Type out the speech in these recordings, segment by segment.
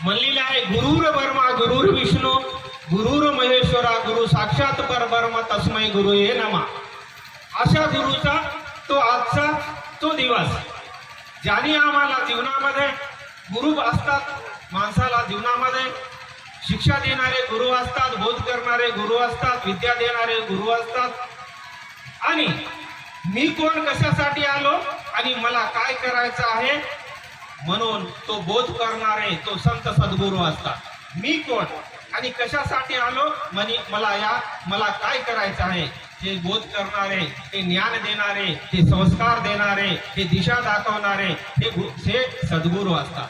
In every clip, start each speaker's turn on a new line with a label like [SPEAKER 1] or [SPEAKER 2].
[SPEAKER 1] म्हणलेलं आहे, गुरुर ब्रह्मा गुरुर विष्णू गुरुर महेश्वरा गुरु साक्षात परब्रह्म तस्मै गुरु हे नमा. अशा गुरुचा तो आजचा तो दिवस, ज्याने आम्हाला जीवनामध्ये गुरु असतात. माणसाला जीवनामध्ये शिक्षा देणारे गुरु असतात, बोध करणारे गुरु असतात, विद्या देणारे गुरु असतात. आणि मी कोण, कशासाठी आलो आणि मला काय करायचं आहे म्हणून तो बोध करणारे तो संत सद्गुरू असतात. मी कोण आणि कशासाठी आलो म्हणे मला काय करायचं आहे ते बोध करणारे, ते ज्ञान देणारे, ते संस्कार देणारे, ते दिशा दाखवणारे हे सद्गुरू असतात.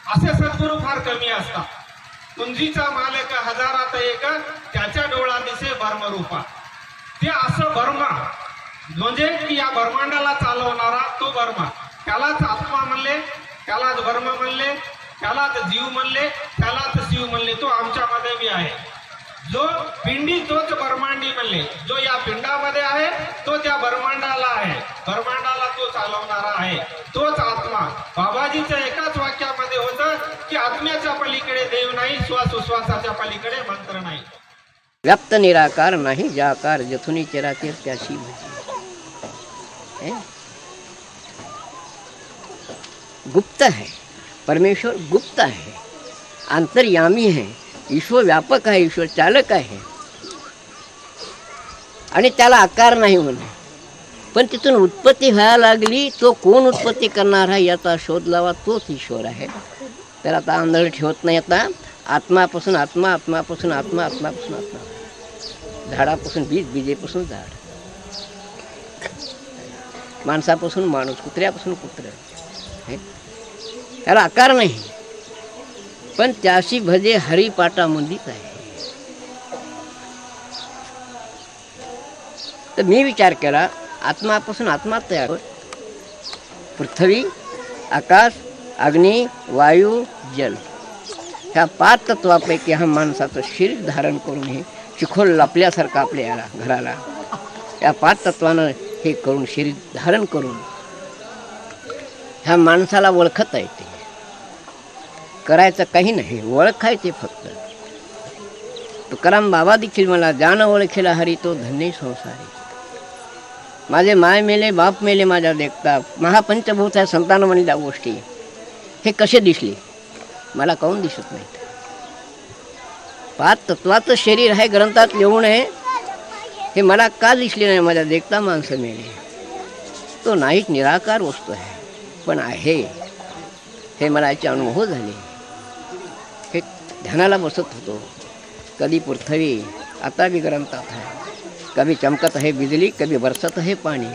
[SPEAKER 1] असे सद्गुरू फार कमी असतात. कुंजीचा मालक हजारात एक, त्याच्या डोळा दिसे ब्रह्मरूपा. ते असं ब्रह्मा म्हणजे की या ब्रह्मांडाला चालवणारा तो ब्रह्मा, त्यालाच आत्मा म्हणले, त्यालाच ब्रह्म म्हणले, त्यालाच जीव म्हणले, त्यालाच शिव म्हणले. तो आमच्यामध्ये बी आहे. जो पिंडी तोच ब्रह्मांडी म्हणले. जो या पिंडामध्ये आहे तो त्या ब्रह्मांडाला आहे. ब्रह्मांडाला तो चालवणारा आहे, तोच आत्मा. बाबाजीच्या एकाच वाक्यामध्ये होतं की आत्म्याच्या पलीकडे देव नाही, श्वासोश्वासाच्या पलीकडे मंत्र नाही.
[SPEAKER 2] व्याप्त निराकार नाही जाकार, जथुनी चराचर त्याशी भजी. गुप्त है, परमेश्वर गुप्त है, अंतर्यामी है, ईश्वर व्यापक आहे, ईश्वर चालक आहे. आणि त्याला आकार नाही म्हणे. पण तिथून उत्पत्ती व्हायला लागली, तो कोण उत्पत्ती करणार आहे याचा शोध लावा, तोच ईश्वर आहे. त्याला आता आंधळ ठेवत नाही. आता आत्मापासून आत्मा, आत्मापासून आत्मा, आत्मापासून आत्मा, झाडापासून बीज, बीजेपासून झाड, माणसापासून माणूस, कुत्र्यापासून कुत्र. त्याला आकार नाही, पण त्याशी भजे हरिपाठामध्येच आहे. तर मी विचार केला, आत्मापासून आत्मा तयार होत. पृथ्वी, आकाश, अग्नी, वायू, जल ह्या 5 तत्वापैकी हा माणसाचं शरीर धारण करून हे चिखोल लापल्यासारखं आपल्या याला घराला या 5 तत्वानं हे करून शरीर धारण करून ह्या माणसाला ओळखता येते. करायचं काही नाही, ओळखायचे फक्त. तुकाराम बाबा देखील मला जाण ओळखेला हरी तो धन्य संसारी. माझे माय मेले बाप मेले माझ्या देखता, महापंचभूत आहे संतान म्हणल्या गोष्टी हे कसे दिसले मला काहून दिसत नाहीत. 5 तत्वाचं शरीर आहे ग्रंथात लिहून आहे, हे मला का दिसले नाही माझ्या देखता माणसं मेले. तो नाहीच, निराकार वस्तू आहे, पण आहे हे मला याचे अनुभव झाले. हे ध्यानाला बसत होतो. कधी पृथ्वी, आता भी ग्रंथात आहे, कभी चमकत आहे बिजली, कभी बरसत आहे पाणी.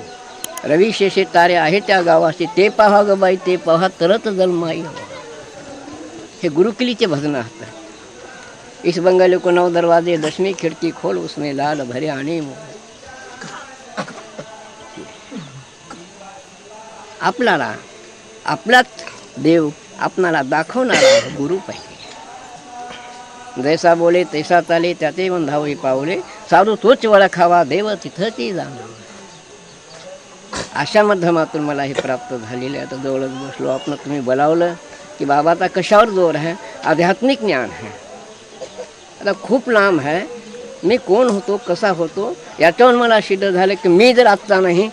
[SPEAKER 2] रवी शेषे तारे आहे त्या गावाशी, ते पहा ग बाई ते पहा तरत जन्माई. हे गुरुकिलीचे भजन आहेत. इस बंगाली को 9 दरवाजे, 10वीं खिड़की खोल उसमें लाल भरे आने. आपल्याला आपलाच देव आपणाला दाखवणारा गुरु पाहिजे. जैसा बोले तैसा चाले, त्याचे बंधावे पावले, साधू तोच वळखावा, देव तिथंच जाणार. अशा माध्यमातून मला हे प्राप्त झालेलं आहे. आता जवळच बसलो, आपण तुम्ही बोलावलं की बाबाचा कशावर जोर आहे, आध्यात्मिक ज्ञान आहे. आता खूप लांब आहे. मी कोण होतो, कसा होतो याच्यावर मला सिद्ध झालं की मी जर आत्ता नाही,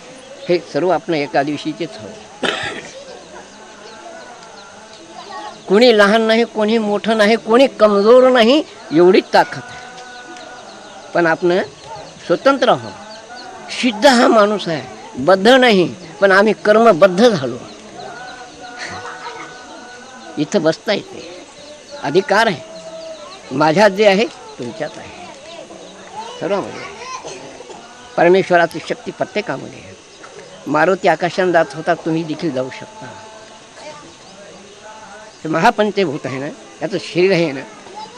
[SPEAKER 2] हे सर्व आपण एका दिवशीचेच होत. कोणी लहान नाही, कोणी मोठं नाही, कोणी कमजोर नाही, एवढीच ताकद आहे. पण आपण स्वतंत्र आहोत. सिद्ध हा माणूस आहे, बद्ध नाही, पण आम्ही कर्मबद्ध झालो. इथं बसता येते, अधिकार आहे. माझ्यात जे आहे तुमच्यात आहे, सर्वांमध्ये आहे. परमेश्वराची शक्ती प्रत्येकामध्ये आहे. मारुती आकाशात जात होता, तुम्ही देखील जाऊ शकता. हे महापंचभूत आहे ना, याचं शरीर आहे ना,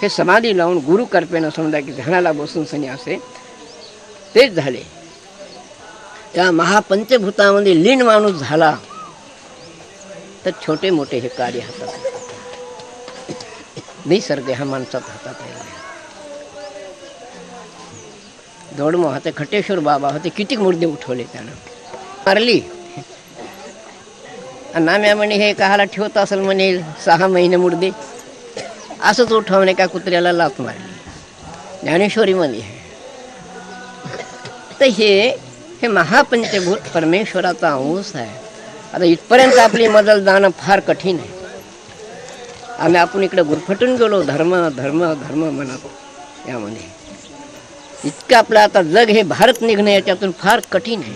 [SPEAKER 2] हे समाधी लावून गुरु कर्पेनं समजा की ध्यानाला बसून संन्यासे तेच झाले. त्या महापंचभूतामध्ये लीन माणूस झाला तर छोटे मोठे हे कार्य हातात निसर्ग हा माणसात हातात आहे. दोडमो होते, खटेश्वर बाबा होते, किती मुर्दे उठवले त्यानं, मारली. नाम्या म्हणे हे काहाला ठेवत असेल म्हणे 6 महिने मुर्दे, असंच उठवणे का कुत्र्याला लात मारली, ज्ञानेश्वरीमध्ये आहे. तर हे महापंचभूत परमेश्वराचा अंश आहे. आता इथपर्यंत आपली मजल जाणं फार कठीण आहे. आपण इकडे गुरफटून गेलो धर्म धर्म धर्म म्हणत यामध्ये. इतकं आपलं आता जग हे भारत निघणं याच्यातून फार कठीण आहे.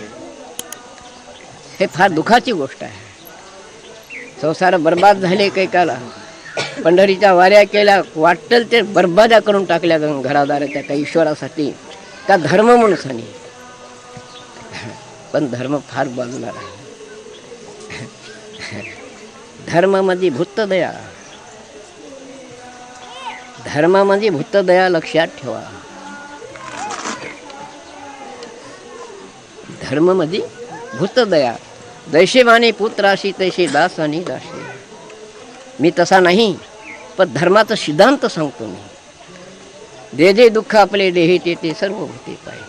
[SPEAKER 2] हे फार दुःखाची गोष्ट आहे. संसार बर्बाद झाले काही काला, पंढरीच्या वाऱ्या केल्या, वाटेल ते बर्बाद्या करून टाकल्या घरादाराच्या काही ईश्वरासाठी का धर्म म्हणून. पण धर्म फार बाजूला राहील. धर्मामध्ये भूतदया, धर्मामध्ये भूतदया लक्षात ठेवा. धर्मामध्ये भूतदया, दैशेवाणी पुत्राशी तैसे दास आणि दासी. मी तसा नाही, पण धर्माचा सिद्धांत सांगतो मी. जे जे दुःख आपले देही ते सर्व होते पाहिजे.